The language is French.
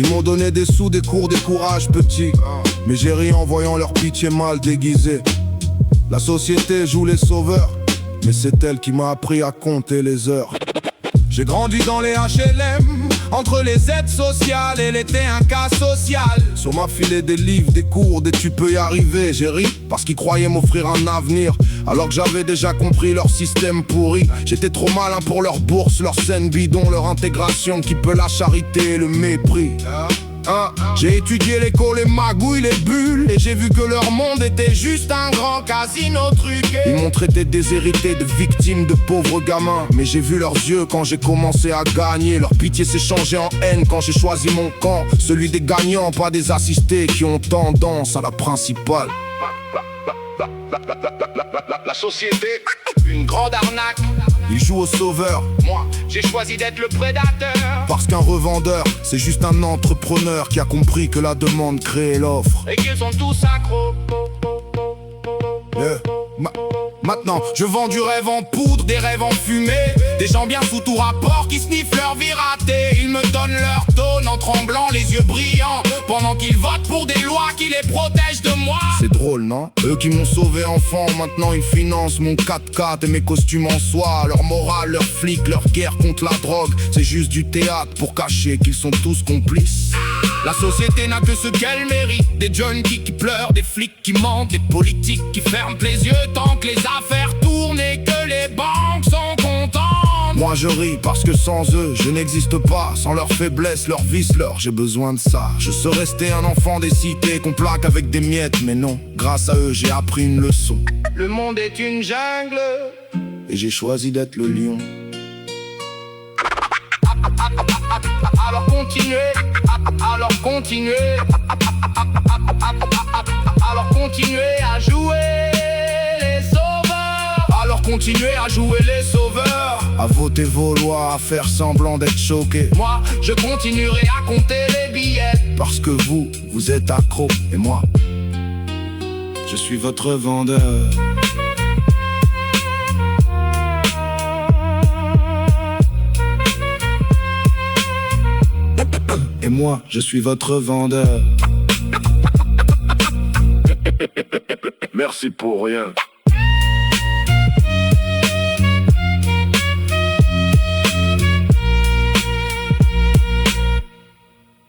Ils m'ont donné des sous, des cours, des courages petits, mais j'ai ri en voyant leur pitié mal déguisée. La société joue les sauveurs, mais c'est elle qui m'a appris à compter les heures. J'ai grandi dans les HLM, entre les aides sociales et les T1K social. Sur m'a filé des livres, des cours, des tu peux y arriver. J'ai ri parce qu'ils croyaient m'offrir un avenir, alors que j'avais déjà compris leur système pourri. J'étais trop malin pour leur bourse, leur scène bidon, leur intégration qui peut la charité et le mépris. J'ai étudié l'écho, les magouilles, les bulles, et j'ai vu que leur monde était juste un grand casino truqué. Ils m'ont traité de déshérité, de victimes, de pauvres gamins, mais j'ai vu leurs yeux quand j'ai commencé à gagner. Leur pitié s'est changée en haine quand j'ai choisi mon camp, celui des gagnants, pas des assistés qui ont tendance à la principale. La société, une grande arnaque. Ils jouent au sauveur, moi j'ai choisi d'être le prédateur. Parce qu'un revendeur, c'est juste un entrepreneur qui a compris que la demande crée l'offre. Et qu'ils sont tous accros. Maintenant, je vends du rêve en poudre, des rêves en fumée. Des gens bien sous tout rapport qui sniffent leur vie ratée. Ils me donnent leur tone en tremblant, les yeux brillants, pendant qu'ils votent pour des lois qui les protègent de moi. C'est drôle, non? Eux qui m'ont sauvé enfant, maintenant ils financent mon 4x4 et mes costumes en soie. Leur morale, leur flic, leur guerre contre la drogue, c'est juste du théâtre pour cacher qu'ils sont tous complices. La société n'a que ce qu'elle mérite. Des junkies qui pleurent, des flics qui mentent, des politiques qui ferment les yeux tant que les affaires tournent et que les banques sont contentes. Moi je ris parce que sans eux je n'existe pas. Sans leur faiblesse, leur vice, j'ai besoin de ça. Je serais resté un enfant des cités qu'on plaque avec des miettes, mais non, grâce à eux j'ai appris une leçon. Le monde est une jungle et j'ai choisi d'être le lion. Alors continuez, alors continuez, alors continuez à jouer les sauveurs. Alors continuez à jouer les sauveurs, à voter vos lois, à faire semblant d'être choqué. Moi, je continuerai à compter les billets. Parce que vous êtes accro, et moi, je suis votre vendeur. Et moi, je suis votre vendeur. Merci pour rien.